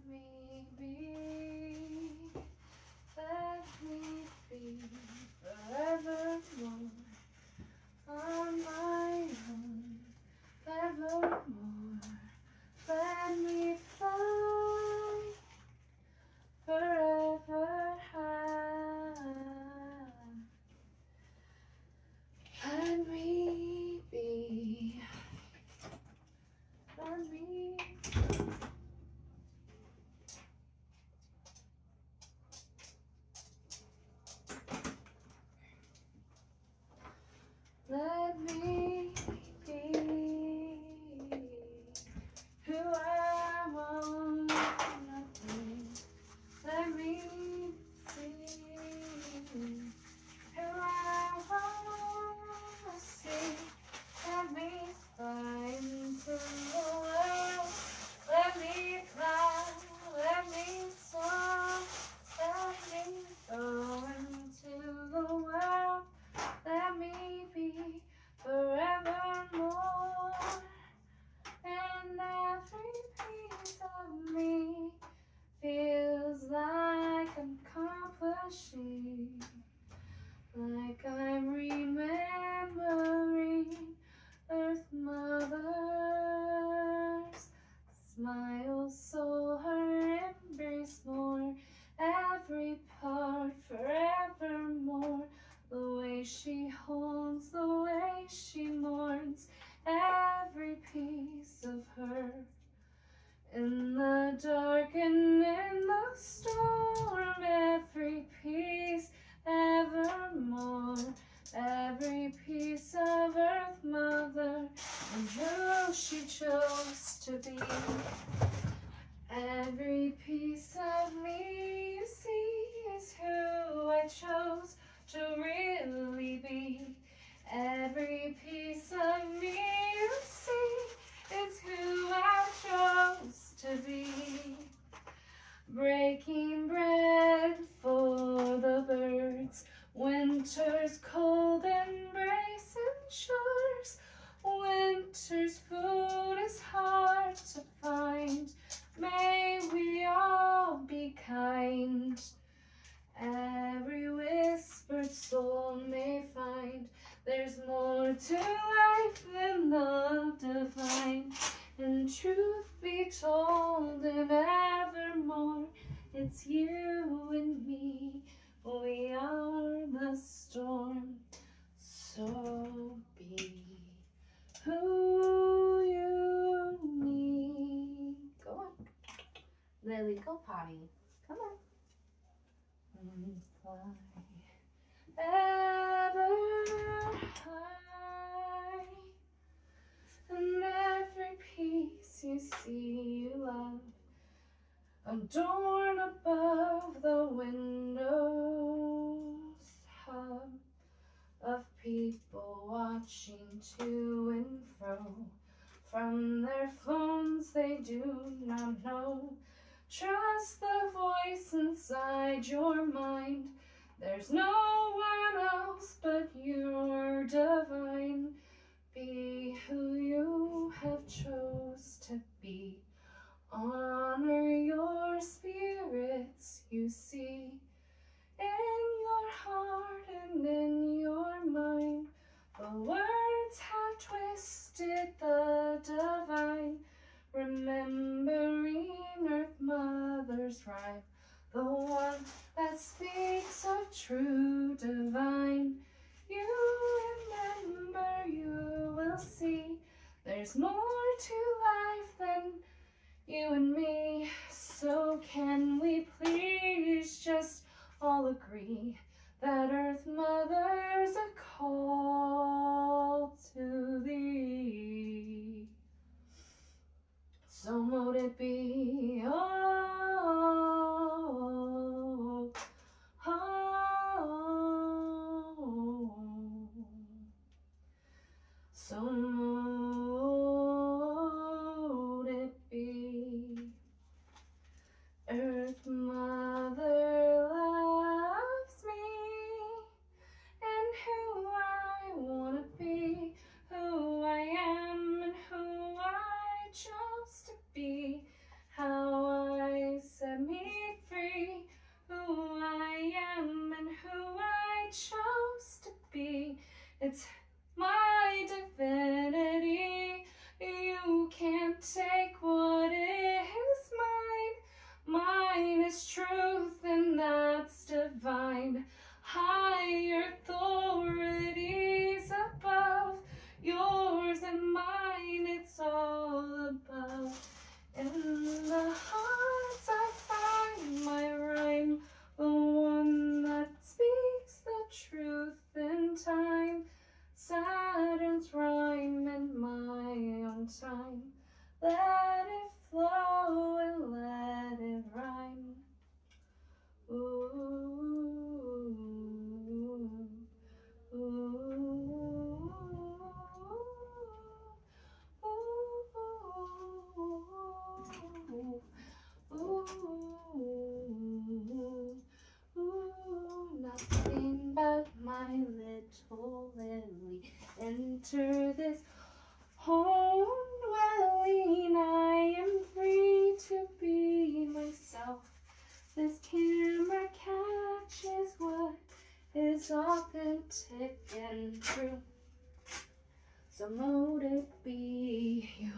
me be, let me be forevermore on my own, evermore. Let me fly forever high. Let me be, let me. Let me be who I want to be. Let me see who I want to see. Let me fly into the world. Let me fly. Let me soar. Let me go into the world. Let me be forevermore. And every piece of me feels like I'm accomplishing, like I'm remembering Earth Mother's smile, so her embrace more, every part forevermore. The way she holds, the way she mourns, every piece of her. In the dark and in the storm, every piece evermore. Every piece of Earth Mother and who she chose to be. Every piece of me you see is who I chose to really be. Every piece of me you see is who I chose to be. Breaking bread for the birds, winter's cold embrace ensures. Winter's food is hard to find, may we all be kind. Every whispered soul may find there's more to life than love divine. And truth be told, and evermore, it's you and me, we are the storm. So be who you need. Go on. Lily, go potty. Come on. And fly ever high. And every piece you see you love, adorn above the windows, hub of people watching to and fro. From their phones they do not know. Trust the voice inside your mind. There's no one else but you're divine. Be who you have chose to be. Honor your spirits you see in your heart and in your mind. The words have twisted the divine, remembering Earth Mother's rhyme, the one that speaks of true divine. You remember, you will see, there's more to life than you and me. So can we please just all agree that Earth Mother's a call to thee? So mote it be, oh, oh. So mote it be. Earth Mother loves me, and who I want to be, who I am and who I chose to be. take what is mine. Mine is truth, and that's divine. Higher authorities above. Yours and mine, it's all above. In the hearts I find my rhyme, the one that speaks the truth in time. Saturn's rhyme in my own time. Let it flow and let it rhyme. Ooh, ooh, ooh, nothing but my little lily. Enter this home dwelling. I am free to be myself. This camera catches what is authentic and true. So mote it be you.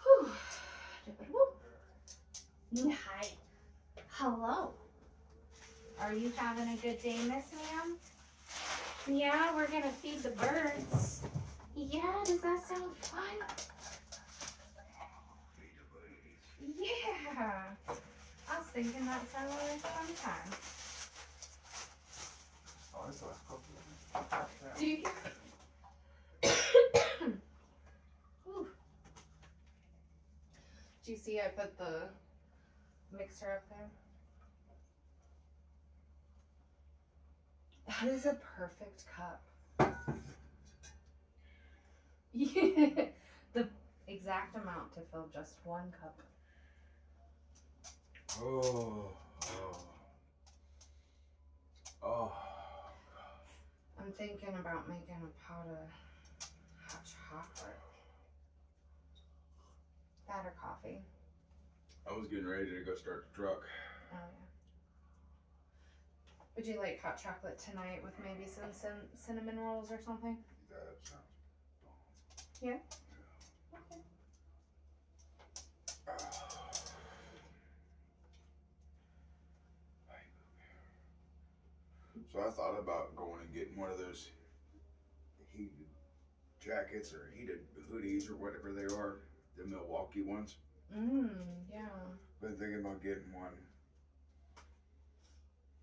Whew. Hi. Hello. Are you having a good day, Miss Ma'am? Yeah, we're gonna feed the birds. Yeah, does that sound fun? Yeah. I was thinking that sounded like a fun time. Oh, that's a Do you get... Do you see I put the mixer up there? That is a perfect cup. Yeah. The exact amount to fill just one cup. Oh. I'm thinking about making a pot of hot chocolate. That or coffee. I was getting ready to go start the truck. Oh, yeah. Would you like hot chocolate tonight with maybe some cinnamon rolls or something? That sounds bomb. Yeah? Okay. So I thought about going and getting one of those heated jackets or heated hoodies or whatever they are, the Milwaukee ones. Yeah. Been thinking about getting one.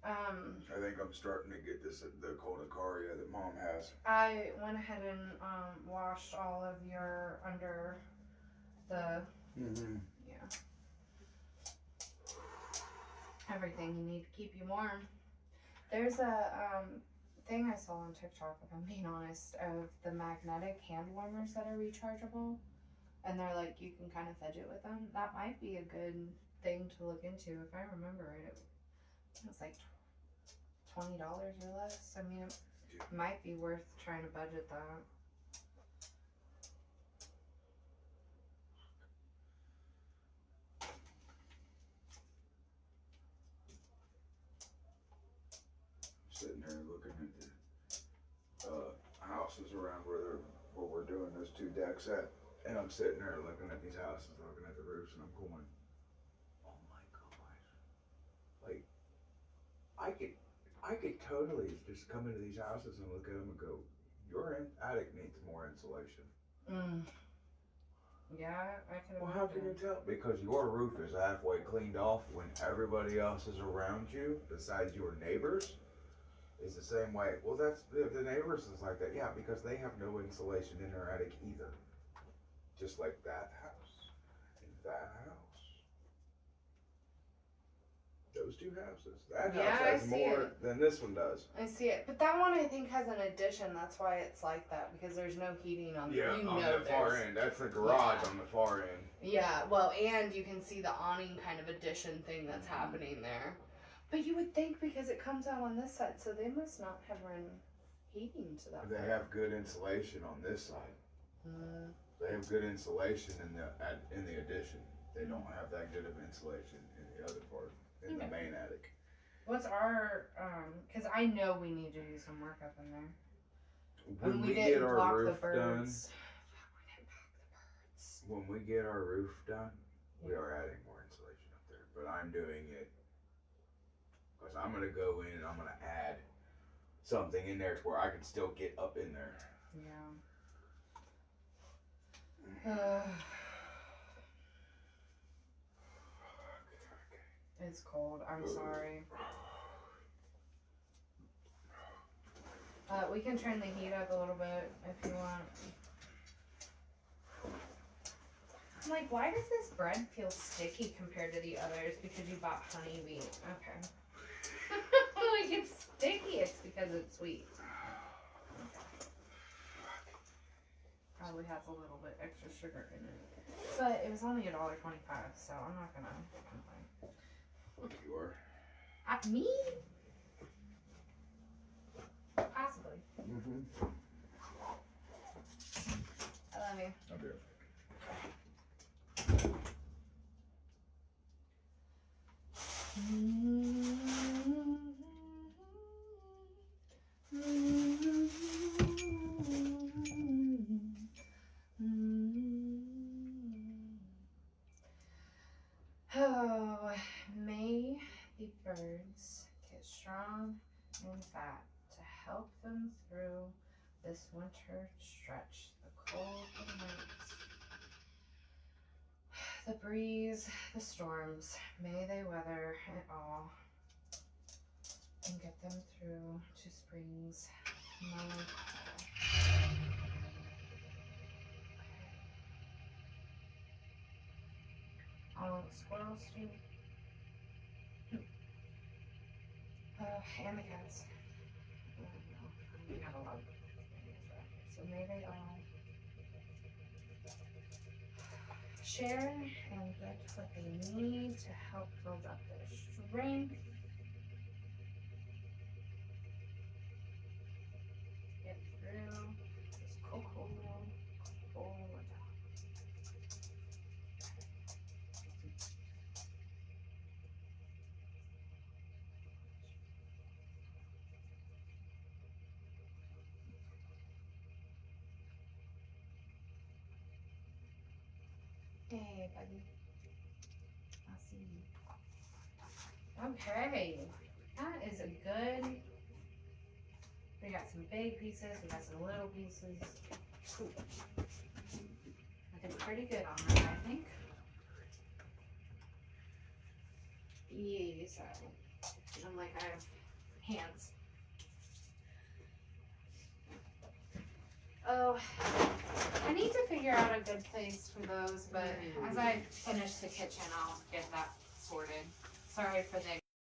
I think I'm starting to get this the Cold-Icaria that Mom has. I went ahead and washed all of your under the yeah, everything you need to keep you warm. There's a thing I saw on TikTok, if I'm being honest, of the magnetic hand warmers that are rechargeable, and they're like you can kind of fudge it with them. That might be a good thing to look into. If I remember it was like $20 or less. I mean, it might be worth trying to budget that. Sitting there looking at the houses around where we're doing those 2 decks at, and I'm sitting there looking at these houses, looking at the roofs, and I'm going, oh my gosh, like I could totally just come into these houses and look at them and go, your attic needs more insulation. Yeah, I can. Well, how can you tell? Because your roof is halfway cleaned off when everybody else is around you, besides your neighbors, is the same way. Well, that's the neighbors is like that, yeah, because they have no insulation in their attic either. Just like that house and that house. Those 2 houses. That house has more than this one does. I see it, but that one I think has an addition. That's why it's like that, because there's no heating on. Yeah, on the far end. That's the garage on the far end. Yeah, well, and you can see the awning kind of addition thing that's happening there. But you would think because it comes out on this side, so they must not have run heating to that. They have good insulation on this side. They have good insulation in the addition. They don't have that good of insulation in the other part. In the main attic. What's our, because I know we need to do some work up in there. When we get our roof done. Fuck, we didn't pack the birds. when we get our roof done, we are adding more insulation up there. But I'm doing it because I'm gonna go in and I'm gonna add something in there to where I can still get up in there. Yeah. It's cold. I'm sorry. We can turn the heat up a little bit if you want. I'm like, why does this bread feel sticky compared to the others? Because you bought honey wheat. Okay. Like, it's sticky. It's because it's sweet. Probably has a little bit extra sugar in it. But it was only $1.25, so I'm not gonna complain. You are? Me? Possibly. Mm-hmm. I love you. I do. Oh, may the birds get strong and fat to help them through this winter stretch. The cold nights, the breeze, the storms, may they weather it all and get them through to spring's mellow call. All the squirrels too. And the cats. We have a lot of animals around here. So may they all share and get what they need to help build up their strength. Get through this cold time. Hey, buddy. I'll see you. Okay. That is a good. We got some big pieces. We got some little pieces. Cool. I did pretty good on that, I think. Yes, I'm like, I have hands. Oh, I need to figure out a good place for those, but as I finish the kitchen, I'll get that sorted. Sorry for the